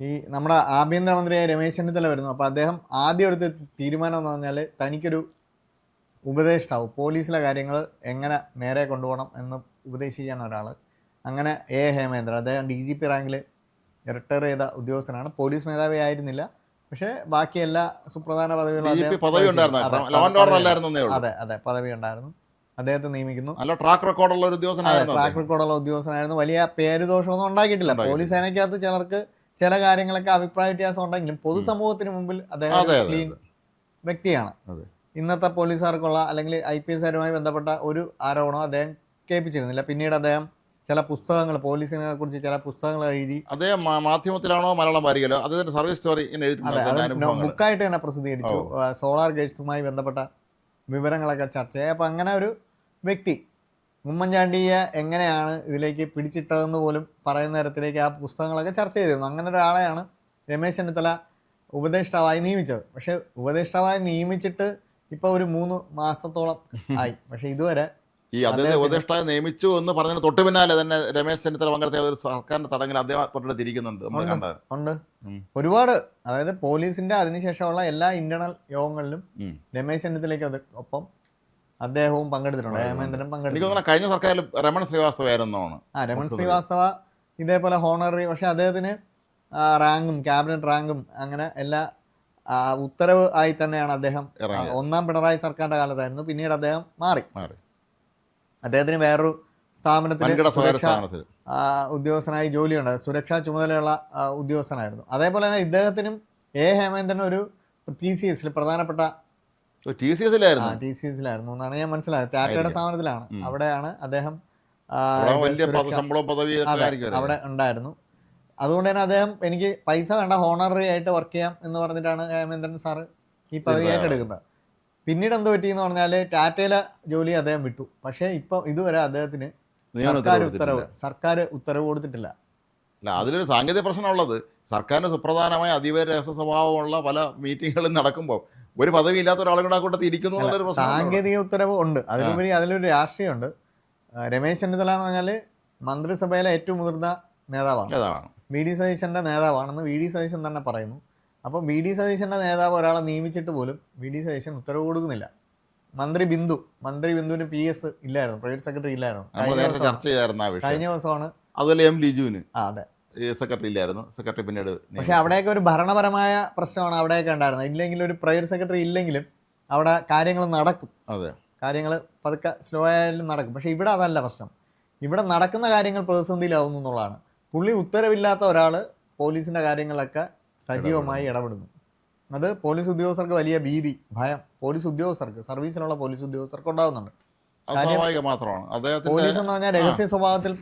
ഈ നമ്മുടെ ആഭ്യന്തരമന്ത്രിയായ രമേശ് ചെന്നിത്തല വരുന്നു. അപ്പോൾ അദ്ദേഹം ആദ്യം എടുത്ത തീരുമാനം എന്ന് പറഞ്ഞാൽ തനിക്കൊരു ഉപദേഷ്ടാവും പോലീസിലെ കാര്യങ്ങൾ എങ്ങനെ നേരെ കൊണ്ടുപോകണം എന്ന് ഉപദേശിക്കാൻ ഒരാൾ. അങ്ങനെ ഹേമേന്ദ്രൻ, അദ്ദേഹം DGP റാങ്കിൽ റിട്ടയർ ചെയ്ത ഉദ്യോഗസ്ഥനാണ്. പോലീസ് മേധാവി ആയിരുന്നില്ല, പക്ഷേ ബാക്കി എല്ലാ സുപ്രധാന പദവികളും അതെ അതെ പദവി ഉണ്ടായിരുന്നു. അദ്ദേഹത്തെ നിയമിക്കുന്നു. നല്ല ട്രാക്ക് റെക്കോർഡുള്ള ഒരു ഉദ്യോഗസ്ഥനായിരുന്നു. ട്രാക്ക് റെക്കോർഡുള്ള ഉദ്യോഗസ്ഥനായിരുന്നു. വലിയ പേരുദോഷമൊന്നും ഉണ്ടാക്കിയിട്ടില്ല. പോലീസ് സേനയ്ക്കകത്ത് ചിലർക്ക് ചില കാര്യങ്ങളൊക്കെ അഭിപ്രായ വ്യത്യാസം ഉണ്ടെങ്കിലും പൊതുസമൂഹത്തിന് മുമ്പിൽ അദ്ദേഹം ക്ലീൻ വ്യക്തിയാണ്. ഇന്നത്തെ പോലീസുകാർക്കുള്ള അല്ലെങ്കിൽ IPSകാരുമായി ബന്ധപ്പെട്ട ഒരു ആരോപണം അദ്ദേഹം കേൾപ്പിച്ചിരുന്നില്ല. പിന്നീട് അദ്ദേഹം ചില പുസ്തകങ്ങൾ, പോലീസിനെ കുറിച്ച് ചില പുസ്തകങ്ങൾ എഴുതി. അദ്ദേഹം മാധ്യമത്തിലാണോ മലയാളം വാരികയിലോ അദ്ദേഹത്തിന്റെ സർവീസ് സ്റ്റോറി ബുക്കായിട്ട് തന്നെ പ്രസിദ്ധീകരിച്ചു. സോളാർ ഗേറ്റ്സുമായി ബന്ധപ്പെട്ട വിവരങ്ങളൊക്കെ ചർച്ച ചെയ്യും. അപ്പം അങ്ങനെ ഒരു വ്യക്തി ഉമ്മൻചാണ്ടിയെ എങ്ങനെയാണ് ഇതിലേക്ക് പിടിച്ചിട്ടതെന്ന് പോലും പറയുന്ന തരത്തിലേക്ക് ആ പുസ്തകങ്ങളൊക്കെ ചർച്ച ചെയ്തിരുന്നു. അങ്ങനെ ഒരാളെയാണ് രമേശ് ചെന്നിത്തല ഉപദേഷ്ടാവായി നിയമിച്ചത്. പക്ഷെ ഉപദേഷ്ടാവായി നിയമിച്ചിട്ട് ഇപ്പോൾ ഒരു 3 മാസത്തോളം ആയി. പക്ഷെ ഇതുവരെ ഈ അദ്ദേഹത്തെ ഉപദേഷ്ടാവ് നിയമിച്ചു എന്ന് പറഞ്ഞതിന് തൊട്ട് പിന്നാലെ തന്നെ രമേശ് ചെന്നിത്തല പങ്കെടുത്ത ഒരു സർക്കാരിന്റെ തടങ്കിൽ അദ്ദേഹം തൊട്ടിരിക്കുന്നുണ്ട്. ഉണ്ട് ഒരുപാട്. അതായത് പോലീസിന്റെ അതിനുശേഷമുള്ള എല്ലാ ഇന്റേണൽ യോഗങ്ങളിലും രമേശ് ചെന്നിത്തലയ്ക്ക് ഒപ്പം അദ്ദേഹവും പങ്കെടുത്തിട്ടുണ്ട്. ഹേമേന്ദ്രൻ പങ്കെടുത്തു. കഴിഞ്ഞ സർക്കാരിൽ രമൺ ശ്രീവാസ്തവ ആയിരുന്നാണ്. രമൺ ശ്രീവാസ്തവ ഇതേപോലെ ഹോണററി, പക്ഷെ അദ്ദേഹത്തിന് റാങ്കും ക്യാബിനറ്റ് റാങ്കും അങ്ങനെ എല്ലാ ഉത്തരവ് ആയി തന്നെയാണ് അദ്ദേഹം. ഒന്നാം പിണറായി സർക്കാരിന്റെ കാലത്തായിരുന്നു. പിന്നീട് അദ്ദേഹം മാറി. അദ്ദേഹത്തിന് വേറൊരു സ്ഥാപനത്തിൽ ഉദ്യോഗസ്ഥനായി ജോലിയുണ്ട്. സുരക്ഷാ ചുമതലയുള്ള ഉദ്യോഗസ്ഥനായിരുന്നു. അതേപോലെ തന്നെ ഇദ്ദേഹത്തിനും ഹേമേന്ദ്രൻ ഒരു TCS പ്രധാനപ്പെട്ട TCSലായിരുന്നു എന്നാണ് ഞാൻ മനസ്സിലായത്. ടാറ്റയുടെ സ്ഥാപനത്തിലാണ്. അവിടെയാണ് അദ്ദേഹം അവിടെ ഉണ്ടായിരുന്നു. അതുകൊണ്ട് തന്നെ അദ്ദേഹം എനിക്ക് പൈസ വേണ്ട, ഹോണററി ആയിട്ട് വർക്ക് ചെയ്യാം എന്ന് പറഞ്ഞിട്ടാണ് ഹേമേന്ദ്രൻ സാറ് ഈ പദവിയായിട്ട് എടുക്കുന്നത്. പിന്നീട് എന്ത് പറ്റിയെന്ന് പറഞ്ഞാൽ ടാറ്റയിലെ ജോലി അദ്ദേഹം വിട്ടു. പക്ഷേ ഇപ്പം ഇതുവരെ അദ്ദേഹത്തിന് സർക്കാർ ഉത്തരവ് കൊടുത്തിട്ടില്ല. അല്ല, അതിലൊരു സാങ്കേതിക പ്രശ്നമുള്ളത്, സർക്കാരിന് സുപ്രധാനമായ അതീവ രഹസ്യ സ്വഭാവമുള്ള പല മീറ്റിങ്ങുകളും നടക്കുമ്പോൾ ഒരു പദവി ഇല്ലാത്ത ഒരാളെ കൂടെ കൂട്ടത്തിൽ ഇരിക്കുന്നു. സാങ്കേതിക ഉത്തരവ് ഉണ്ട്, അതിലുപരി അതിലൊരു രാഷ്ട്രീയമുണ്ട്. രമേശ് ചെന്നിത്തല എന്ന് പറഞ്ഞാൽ മന്ത്രിസഭയിലെ ഏറ്റവും മുതിർന്ന നേതാവാണ്. VD സതീശൻ്റെ നേതാവാണെന്ന് VD സതീശൻ തന്നെ പറയുന്നു. അപ്പം VD സതീശൻ്റെ നേതാവ് ഒരാളെ നിയമിച്ചിട്ട് പോലും VD സതീശൻ ഉത്തരവ് കൊടുക്കുന്നില്ല. മന്ത്രി ബിന്ദുവിന് PS ഇല്ലായിരുന്നു, പ്രൈവറ്റ് സെക്രട്ടറി ഇല്ലായിരുന്നു. കഴിഞ്ഞ ദിവസമാണ്. അതുപോലെ ലിജുവിന് അതെ സെക്രട്ടറി ഇല്ലായിരുന്നു. സെക്രട്ടറി പിന്നീട്. പക്ഷെ അവിടെയൊക്കെ ഒരു ഭരണപരമായ പ്രശ്നമാണ് അവിടെയൊക്കെ ഉണ്ടായിരുന്നത്. ഇല്ലെങ്കിൽ ഒരു പ്രൈവറ്റ് സെക്രട്ടറി ഇല്ലെങ്കിലും അവിടെ കാര്യങ്ങൾ നടക്കും. കാര്യങ്ങൾ പതുക്കെ സ്ലോ ആയാലും നടക്കും. പക്ഷെ ഇവിടെ അതല്ല പ്രശ്നം. ഇവിടെ നടക്കുന്ന കാര്യങ്ങൾ പ്രതിസന്ധിയിലാവുന്നു എന്നുള്ളതാണ്. പുള്ളി ഉത്തരവില്ലാത്ത ഒരാൾ പോലീസിൻ്റെ കാര്യങ്ങളൊക്കെ സജീവമായി ഇടപെടുന്നു. അത് പോലീസ് ഉദ്യോഗസ്ഥർക്ക് വലിയ ഭീതി, ഭയം പോലീസ് ഉദ്യോഗസ്ഥർക്ക്, സർവീസിലുള്ള പോലീസ് ഉദ്യോഗസ്ഥർക്ക് ഉണ്ടാകുന്നുണ്ട്. പോലീസ് എന്ന് പറഞ്ഞാൽ രഹസ്യ സ്വഭാവത്തിൽ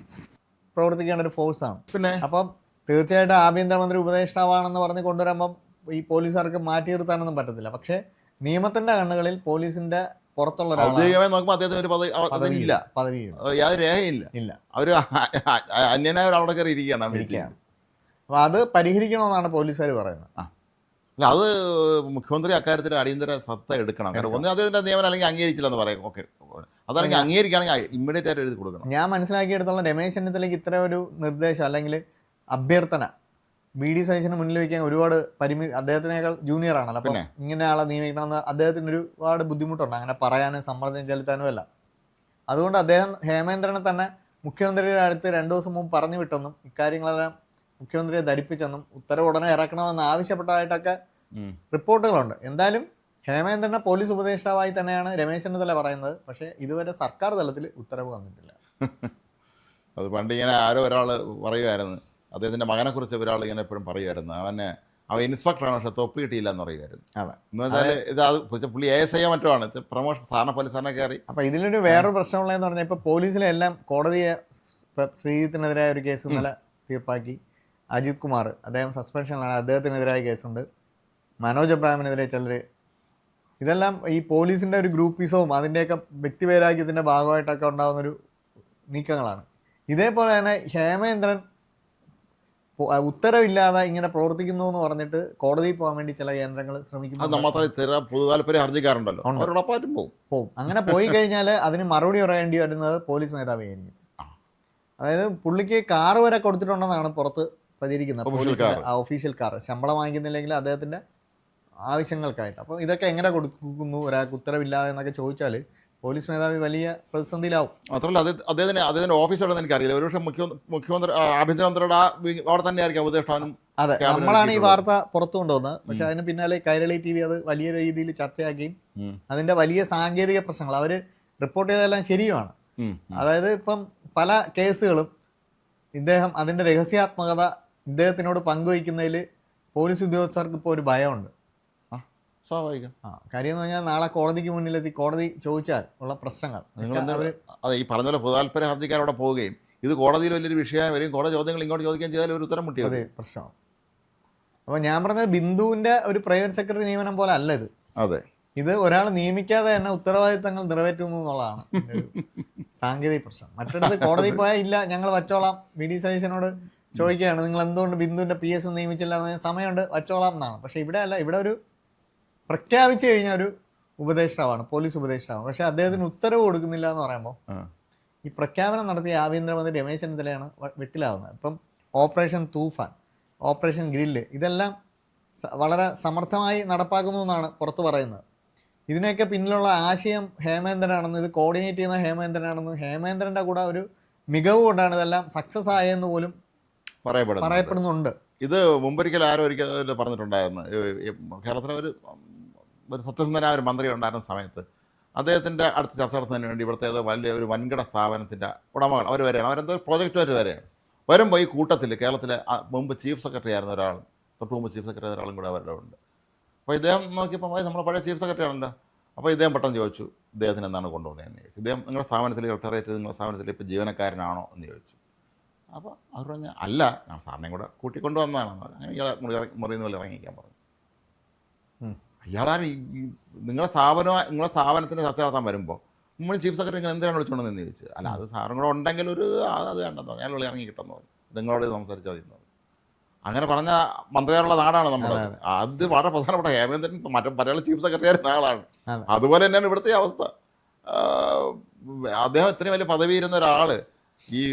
പ്രവർത്തിക്കേണ്ട ഒരു ഫോഴ്സാണ്. പിന്നെ അപ്പം തീർച്ചയായിട്ടും ആഭ്യന്തരമന്ത്രി ഉപദേഷ്ടാവാണെന്ന് പറഞ്ഞ് കൊണ്ടുവരുമ്പം ഈ പോലീസുകാർക്ക് മാറ്റി നിർത്താനൊന്നും പറ്റത്തില്ല. പക്ഷേ നിയമത്തിന്റെ കണ്ണുകളിൽ പോലീസിന്റെ പുറത്തുള്ള രേഖയില്ല. അവര് അന്യനായ ഒരാളെ കയറി ഇരിക്കുകയാണ്. അപ്പൊ അത് പരിഹരിക്കണമെന്നാണ് പോലീസുകാർ പറയുന്നത്. അല്ല, അത് മുഖ്യമന്ത്രി അക്കാര്യത്തിൽ അടിയന്തര ശ്രദ്ധ എടുക്കണം. കാരണം ഒന്ന് അദ്ദേഹത്തിന്റെ നിയമനം അല്ലെങ്കിൽ അംഗീകരിച്ചില്ലെന്ന് പറയും. ഓക്കെ, അതല്ലെങ്കിൽ അംഗീകരിക്കുകയാണെങ്കിൽ ഇമ്മീഡിയറ്റ് ആയിട്ട് എഴുതി കൊടുക്കണം. ഞാൻ മനസ്സിലാക്കിയെടുത്തോളം രമേശ് ചെന്നിത്തലയ്ക്ക് ഇത്ര ഒരു നിർദ്ദേശം അല്ലെങ്കിൽ അഭ്യർത്ഥന VD സതീശന് മുന്നിൽ വയ്ക്കാൻ ഒരുപാട് പരിമിതി. അദ്ദേഹത്തിനേക്കാൾ ജൂനിയർ ആണല്ലോ. അപ്പം ഇങ്ങനെ ആളെ നിയമിക്കണമെന്ന് അദ്ദേഹത്തിന് ഒരുപാട് ബുദ്ധിമുട്ടുണ്ട്, അങ്ങനെ പറയാനും സമ്മർദ്ദം ചെലുത്താനും അല്ല. അതുകൊണ്ട് അദ്ദേഹം ഹേമേന്ദ്രനെ തന്നെ മുഖ്യമന്ത്രിയുടെ അടുത്ത് 2 ദിവസം മുമ്പ് പറഞ്ഞു വിട്ടെന്നും ഇക്കാര്യങ്ങളെല്ലാം മുഖ്യമന്ത്രിയെ ധരിപ്പിച്ചെന്നും ഉത്തരവ് ഉടനെ ഇറക്കണമെന്ന് ആവശ്യപ്പെട്ടതായിട്ടൊക്കെ റിപ്പോർട്ടുകളുണ്ട്. എന്തായാലും ഹേമേന്ദ്രനെ പോലീസ് ഉപദേഷ്ടാവായി തന്നെയാണ് രമേശ് ചെന്നിത്തല പറയുന്നത്. പക്ഷേ ഇതുവരെ സർക്കാർ തലത്തിൽ ഉത്തരവ് വന്നിട്ടില്ല. അത് പണ്ട് ഇങ്ങനെ ആരോ ഒരാൾ പറയുമായിരുന്നു, അദ്ദേഹത്തിൻ്റെ മകനെക്കുറിച്ച് ഒരാൾ ഇങ്ങനെ എപ്പോഴും പറയുമായിരുന്നു, അവൻ ഇൻസ്പെക്ടറാണ് പക്ഷേ തൊപ്പി കിട്ടിയില്ല എന്ന് പറയുമായിരുന്നു. എന്ന് വെച്ചാൽ ഇത് പുള്ളി ASI മറ്റോ ആണ്, പ്രൊമോഷൻ സാറിനെ പോലീസാറിനെ കയറി. അപ്പം ഇതിലൊരു വേറൊരു പ്രശ്നമുള്ളതെന്ന് പറഞ്ഞാൽ ഇപ്പോൾ പോലീസിലെ എല്ലാം കോടതിയെ ശ്രീജിത്തിനെതിരായ ഒരു കേസ് ഇന്നലെ തീർപ്പാക്കി. അജിത് കുമാർ, അദ്ദേഹം സസ്പെൻഷനിലാണ്, അദ്ദേഹത്തിനെതിരായ കേസുണ്ട്. മനോജ് എബ്രാഹിമിനെതിരെ ചിലർ. ഇതെല്ലാം ഈ പോലീസിൻ്റെ ഒരു ഗ്രൂപ്പിസവും അതിൻ്റെയൊക്കെ വ്യക്തിവൈരാഗ്യത്തിൻ്റെ ഭാഗമായിട്ടൊക്കെ ഉണ്ടാകുന്നൊരു നീക്കങ്ങളാണ്. ഇതേപോലെ തന്നെ ഹേമേന്ദ്രൻ ഉത്തരവില്ലാതെ ഇങ്ങനെ പ്രവർത്തിക്കുന്നു എന്ന് പറഞ്ഞിട്ട് കോടതിയിൽ പോകാൻ വേണ്ടി ചില കേന്ദ്രങ്ങൾ ശ്രമിക്കുന്നു. പൊതുതാൽപര്യ ഹർജിക്കാരുണ്ടല്ലോ, പോവും. അങ്ങനെ പോയി കഴിഞ്ഞാൽ അതിന് മറുപടി പറയേണ്ടി വരുന്നത് പോലീസ് മേധാവിയായിരിക്കും. അതായത് പുള്ളിക്ക് കാറ് വരെ കൊടുത്തിട്ടുണ്ടെന്നാണ് പുറത്ത് പ്രചരിക്കുന്നത് Official പോലീസിന്റെ car. ഒഫീഷ്യൽ കാർ ശമ്പളം വാങ്ങിക്കുന്നില്ലെങ്കിൽ അദ്ദേഹത്തിന്റെ ആവശ്യങ്ങൾക്കായിട്ട്. അപ്പോൾ ഇതൊക്കെ എങ്ങനെ കൊടുക്കുന്നു ഒരാൾക്ക് ഉത്തരവില്ലാതെ എന്നൊക്കെ ചോദിച്ചാൽ പോലീസ് മേധാവി വലിയ പ്രതിസന്ധിയിലാവും. മാത്രമല്ല അദ്ദേഹത്തിന്റെ ഓഫീസ് എവിടെ എനിക്കറിയില്ല. ഒരുപക്ഷെ മുഖ്യമന്ത്രി ആഭ്യന്തരമന്ത്രിയുടെ അവിടെ തന്നെ ആയിരിക്കും ഉപദേഷ്ടാനും. അതെ, നമ്മളാണ് ഈ വാർത്ത പുറത്തു കൊണ്ടുവന്നത്. പക്ഷെ അതിന് പിന്നാലെ കൈരളി TV അത് വലിയ രീതിയിൽ ചർച്ചയാക്കുകയും അതിന്റെ വലിയ സാങ്കേതിക പ്രശ്നങ്ങൾ അവർ റിപ്പോർട്ട് ചെയ്തതെല്ലാം ശരിയുമാണ്. അതായത് ഇപ്പം പല കേസുകളും ഇദ്ദേഹം അതിന്റെ രഹസ്യാത്മകത ഇദ്ദേഹത്തിനോട് പങ്കുവയ്ക്കുന്നതിൽ പോലീസ് ഉദ്യോഗസ്ഥർക്ക് ഇപ്പോൾ ഒരു ഭയമുണ്ട്. സ്വാഭാവികം. കാര്യം എന്ന് പറഞ്ഞാൽ നാളെ കോടതിക്ക് മുന്നിലെത്തി കോടതി ചോദിച്ചാൽ ഉള്ള പ്രശ്നങ്ങൾ അതെ, ഈ പറഞ്ഞ പോലെ പൊതുതാൽപര്യ ഹർജിക്കാർ അവിടെ പോവുകയും ഇത് കോടതിയിൽ വലിയൊരു വിഷയം വരും, കോടതി ചോദ്യങ്ങൾ ഇങ്ങോട്ട് ചോദിക്കുകയും ചെയ്താൽ ഒരു ഉത്തരം മുട്ടിയത് പ്രശ്നമാണ്. അപ്പോൾ ഞാൻ പറഞ്ഞത് ബിന്ദുവിന്റെ ഒരു പ്രൈവറ്റ് സെക്രട്ടറി നിയമനം പോലെ അല്ല ഇത്. അതെ, ഇത് ഒരാൾ നിയമിക്കാതെ തന്നെ ഉത്തരവാദിത്തങ്ങൾ നിറവേറ്റുന്നു എന്നുള്ളതാണ് ഒരു സാങ്കേതിക പ്രശ്നം. മറ്റിടത്ത് കോടതി പോയാൽ ഇല്ല ഞങ്ങൾ വച്ചോളാം, VD സതീശനോട് ചോദിക്കുകയാണ് നിങ്ങൾ എന്തുകൊണ്ട് ബിന്ദുവിന്റെ PS നിയമിച്ചില്ല എന്ന് പറഞ്ഞാൽ സമയമുണ്ട് വച്ചോളാം എന്നാണ്. പക്ഷെ ഇവിടെ അല്ല, ഇവിടെ ഒരു പ്രഖ്യാപിച്ചു കഴിഞ്ഞ ഒരു ഉപദേഷ്ടാവാണ്, പോലീസ് ഉപദേഷ്ടാവാണ്. പക്ഷെ അദ്ദേഹത്തിന് ഉത്തരവ് കൊടുക്കുന്നില്ല എന്ന് പറയുമ്പോൾ ഈ പ്രഖ്യാപനം നടത്തിയ ആഭ്യന്തരമന്ത്രി രമേശ് ചെന്നിത്തലയാണ് വെട്ടിലാവുന്നത്. ഇപ്പം ഓപ്പറേഷൻ തൂഫാൻ, ഓപ്പറേഷൻ ഗ്രില്ല് ഇതെല്ലാം വളരെ സമർത്ഥമായി നടപ്പാക്കുന്നു എന്നാണ് പുറത്ത് പറയുന്നത്. ഇതിനൊക്കെ പിന്നിലുള്ള ആശയം ഹേമേന്ദ്രനാണെന്ന്, ഇത് കോർഡിനേറ്റ് ചെയ്യുന്ന ഹേമേന്ദ്രനാണെന്ന്, ഹേമേന്ദ്രൻ്റെ കൂടെ ഒരു മികവ് കൊണ്ടാണ് ഇതെല്ലാം സക്സസ് ആയെന്ന് പോലും പറയപ്പെടുന്നുണ്ട്. ഇത് മുമ്പൊരിക്കൽ ആരോ ഒരിക്കൽ പറഞ്ഞിട്ടുണ്ടായിരുന്നു. കേരളത്തിലെ ഒരു സത്യസന്ധനായ ഒരു മന്ത്രി ഉണ്ടായിരുന്ന സമയത്ത് അദ്ദേഹത്തിൻ്റെ അടുത്ത് ചർച്ച നടത്തുന്നതിന് വേണ്ടി ഇവിടുത്തെ വലിയ ഒരു വൻകിട സ്ഥാപനത്തിൻ്റെ ഉടമകൾ അവർ വരെയാണ്, അവരെന്തോ പ്രോജക്റ്റ് വരെയാണ് വരുമ്പോൾ ഈ കൂട്ടത്തിൽ കേരളത്തിലെ മുമ്പ് ചീഫ് സെക്രട്ടറി ആയിരുന്ന ഒരാളും തൊട്ട് മുമ്പ് ചീഫ് സെക്രട്ടറി ഒരാളും കൂടെ അവരുടെ ഉണ്ട്. അപ്പോൾ ഇദ്ദേഹം നോക്കിയപ്പോൾ നമ്മുടെ പഴയ ചീഫ് സെക്രട്ടറി ആണല്ലോ. അപ്പോൾ ഇദ്ദേഹം പെട്ടെന്ന് ചോദിച്ചു ഇദ്ദേഹത്തിന് എന്താണ് കൊണ്ടുവന്നതെന്ന് ചോദിച്ചു. ഇദ്ദേഹം നിങ്ങളുടെ സ്ഥാപനത്തിൽ റിട്ടയർ നിങ്ങളുടെ സ്ഥാപനത്തിൽ ഇപ്പോൾ ജീവനക്കാരനാണോ എന്ന് ചോദിച്ചു. അപ്പോൾ അവർ പറഞ്ഞാൽ അല്ല, ഞാൻ സാറിനെയും കൂടെ കൂട്ടിക്കൊണ്ടു വന്നതാണെന്ന്. അങ്ങനെ ഇയാളെ മുറിയുന്ന പോലെ ഇറങ്ങിക്കാൻ പറഞ്ഞു. ഇയാളാണ് നിങ്ങളുടെ സ്ഥാപനത്തിന് ചർച്ച നടത്താൻ വരുമ്പോൾ നമ്മൾ ചീഫ് സെക്രട്ടറി ഇങ്ങനെ എന്തിനാണ് വിളിച്ചുകൊണ്ടെന്ന് ചോദിച്ചു. അല്ല, അത് സാറും കൂടെ ഉണ്ടെങ്കിൽ അത് വേണ്ടെന്നോ, ഞാൻ വിളി ഇറങ്ങി കിട്ടുന്നു പറഞ്ഞു, നിങ്ങളോട് സംസാരിച്ചാൽ മതി. അങ്ങനെ പറഞ്ഞ മന്ത്രിമാരുള്ള നാടാണ് നമ്മുടെ. അത് വളരെ പ്രധാനപ്പെട്ട ഹേമേന്ദ്രൻ മറ്റേ ചീഫ് സെക്രട്ടറി ആയിരുന്ന ആളാണ്. അതുപോലെ തന്നെയാണ് ഇവിടുത്തെ അവസ്ഥ. അദ്ദേഹം ഇത്രയും വലിയ പദവിയിരുന്ന ഒരാൾ ഈ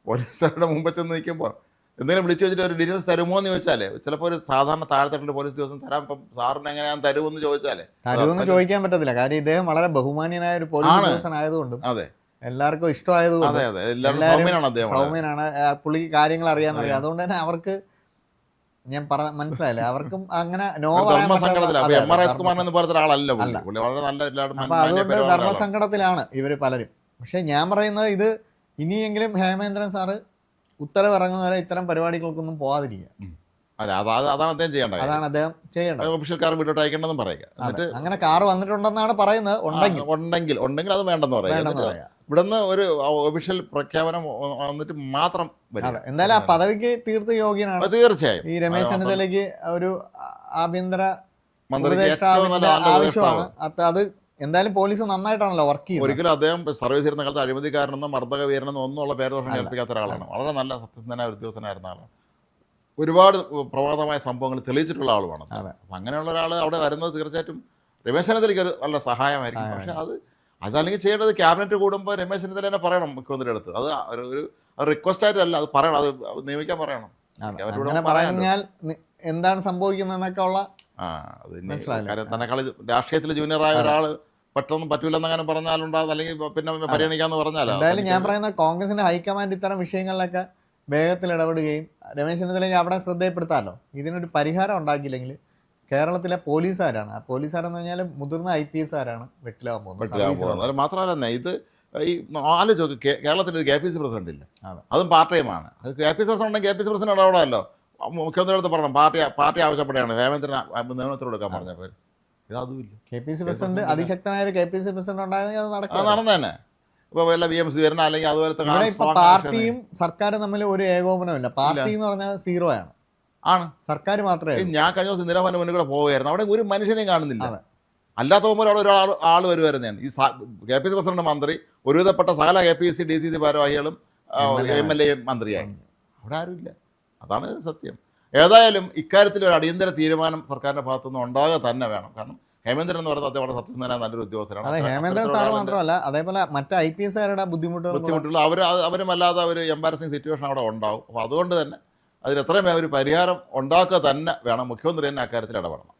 പോലീസുകാരുടെ മുമ്പ് ചെന്ന് നിൽക്കുമ്പോൾ എന്തെങ്കിലും വിളിച്ചു വെച്ചിട്ട് ഒരു ഡീറ്റെയിൽസ് തരുമോ എന്ന് ചോദിച്ചാൽ ചിലപ്പോൾ ഒരു സാധാരണ താഴെത്തട്ടിൻ്റെ പോലീസ് ദിവസം തരാം, ഇപ്പം സാറിന് എങ്ങനെ ഞാൻ തരുമെന്ന് ചോദിച്ചാൽ ചോദിക്കാൻ പറ്റത്തില്ല. കാര്യം ഇദ്ദേഹം വളരെ ബഹുമാന്യനായ ഒരു പോലീസ് ഉദ്യോഗസ്ഥനായതുകൊണ്ടും അതെ എല്ലാവർക്കും ഇഷ്ടമായതുകൊണ്ട് സൗമ്യനാണ് പുള്ളിക്ക് കാര്യങ്ങൾ അറിയാന്നറിയാം. അതുകൊണ്ട് തന്നെ അവർക്ക് ഞാൻ മനസ്സിലായില്ലേ, അവർക്കും അങ്ങനെ അപ്പൊ അതുകൊണ്ട് ധർമ്മസങ്കടത്തിലാണ് ഇവര് പലരും. പക്ഷെ ഞാൻ പറയുന്നത് ഇത് ഇനിയെങ്കിലും ഹേമേന്ദ്രൻ സാറ് ഉത്തരവ് ഇറങ്ങുന്നവരെ ഇത്തരം പരിപാടികൾക്കൊന്നും പോകാതിരിക്കുക. അതാണ് അദ്ദേഹം ചെയ്യേണ്ടത്. ഒഫീഷ്യൽ കാർ വിട്ടോട്ട് അയക്കേണ്ടതെന്ന് പറയുക. അങ്ങനെ കാർ വന്നിട്ടുണ്ടെന്നാണ് പറയുന്നത്. ഉണ്ടെങ്കിൽ അത് വേണ്ടെന്ന് പറയാം. ഇവിടുന്ന് ഒരു ഒഫീഷ്യൽ പ്രഖ്യാപനം വന്നിട്ട് മാത്രം വരും. എന്തായാലും ആ പദവിക്ക് തീർത്ത് യോഗ്യനാണ് തീർച്ചയായും. ഈ രമേശ് ചെന്നിത്തലയ്ക്ക് ഒരു ആഭ്യന്തര ആവശ്യമാണ്. അത് എന്തായാലും പോലീസ് നന്നായിട്ടാണല്ലോ വർക്ക് ചെയ്യുന്നത്. ഒരിക്കലും അദ്ദേഹം സർവീസ് ചെയ്യുന്ന കാലത്ത് അഴിമതിക്കാരനെന്നോ മർദ്ദക വീരനെന്നോ ഒന്നുമുള്ള പേരുദോഷം കേൾപ്പിക്കാത്ത ഒരാളാണ്. വളരെ നല്ല സത്യസന്ധനായ ഉദ്യോഗസ്ഥനായിരുന്ന ആളാണ്. ഒരുപാട് പ്രഭാതമായ സംഭവങ്ങൾ തെളിയിച്ചിട്ടുള്ള ആളുമാണ്. അപ്പം അങ്ങനെയുള്ള ഒരാൾ അവിടെ വരുന്നത് തീർച്ചയായിട്ടും രമേശ് ചെന്നിത്തലയ്ക്ക് ഒരു നല്ല സഹായമായിരിക്കും. പക്ഷേ അതല്ലെങ്കിൽ ചെയ്യേണ്ടത് ക്യാബിനറ്റ് കൂടുമ്പോൾ രമേശ് ചെന്നിത്തല തന്നെ പറയണം മുഖ്യമന്ത്രിയുടെ അടുത്ത്. അത് ഒരു റിക്വസ്റ്റ് ആയിട്ടല്ല, അത് പറയണം, അത് നിയമിക്കാൻ പറയണം. പറഞ്ഞാൽ എന്താണ് സംഭവിക്കുന്നതെന്നൊക്കെ ഉള്ള തന്നെക്കാൾ രാഷ്ട്രീയത്തിൽ ജൂനിയറായ ഒരാൾ പെട്ടെന്ന് പറ്റൂലെന്നങ്ങനെ പറഞ്ഞാലുണ്ടാകും, അല്ലെങ്കിൽ പിന്നെ പരിഗണിക്കാന്ന് പറഞ്ഞാലോ. എന്തായാലും ഞാൻ പറയുന്നത് കോൺഗ്രസിന്റെ ഹൈക്കമാൻഡ് ഇത്തരം വിഷയങ്ങളിലൊക്കെ വേഗത്തിൽ ഇടപെടുകയും രമേശ് ചെന്നിത്തലയ്ക്ക് അവിടെ ശ്രദ്ധയപ്പെടുത്താമല്ലോ. ഇതിനൊരു പരിഹാരം ഉണ്ടാക്കിയില്ലെങ്കിൽ കേരളത്തിലെ പോലീസുകാരാണ്, ആ പോലീസുകാരെന്ന് പറഞ്ഞാൽ മുതിർന്ന IPSകാരാണ് വെട്ടിലാവാൻ പോകുന്നത്. അത് മാത്രമല്ല, ഇത് ഈ ആലോചിച്ച് കേരളത്തിലൊരു KPC പ്രസിഡന്റ് ഇല്ല, അതും പാർട്ട് ടൈമാണ്. KPC പ്രസിഡന്റ് KPC പ്രസിഡന്റ് ഇടപെടാമല്ലോ. മുഖ്യമന്ത്രിയുടെ അടുത്ത് പറയണം, പാർട്ടി ആവശ്യപ്പെടുകയാണ് ഹേമേന്ദ്രൻ നിയമനത്തിൽ കൊടുക്കാൻ പറഞ്ഞപ്പോൾ ഇത് അതുമില്ല. KPC പ്രസിഡന്റ് അതിശക്തനായ ഒരു KPC പ്രസിഡന്റ് ഉണ്ടായിരുന്നെങ്കിൽ അത് നടന്നു തന്നെ. ഇപ്പോൾ വല്ല VMC വരണം, അല്ലെങ്കിൽ അതുപോലത്തെ പാർട്ടിയും സർക്കാരും തമ്മിൽ ഒരു ഏകോപനമില്ല. പാർട്ടി എന്ന് പറഞ്ഞാൽ 0 ആണ്, സർക്കാർ മാത്രമേ. ഞാൻ കഴിഞ്ഞ ദിവസം ഇന്ദിരാഭവന് മുന്നിൽ കൂടെ പോവുകയായിരുന്നു, അവിടെ ഒരു മനുഷ്യനെയും കാണുന്നില്ല. അല്ലാത്ത പോകുമ്പോൾ അവിടെ ആൾ വരുമായിരുന്നതാണ്. ഈ KPC പ്രസിഡന്റ് മന്ത്രി, ഒരുവിധപ്പെട്ട സകല KPC DCC ഭാരവാഹികളും MLA മന്ത്രിയായി, അവിടെ ആരുമില്ല. അതാണ് സത്യം. ഏതായാലും ഇക്കാര്യത്തിൽ ഒരു അടിയന്തര തീരുമാനം സർക്കാരിന്റെ ഭാഗത്തുനിന്ന് ഉണ്ടാകുക തന്നെ വേണം. കാരണം ഹേമേന്ദ്രൻ എന്ന് പറയുന്നത് അദ്ദേഹം വളരെ സത്യസന്ധനായ നല്ലൊരു ഉദ്യോഗസ്ഥനാണ്. ഹേമേന്ദ്രൻ സാർ മാത്രമല്ല, അതേപോലെ മറ്റ് IPSകാരുടെ ബുദ്ധിമുട്ടുകൾ അവരും അല്ലാതെ ഒരു എംബാരസിങ് സിറ്റുവേഷൻ അവിടെ ഉണ്ടാവും. അപ്പോൾ അതുകൊണ്ട് തന്നെ അതിന് എത്രയും വേഗം ഒരു പരിഹാരം ഉണ്ടാക്കുക തന്നെ വേണം. മുഖ്യമന്ത്രി തന്നെ അക്കാര്യത്തിൽ ഇടപെടണം.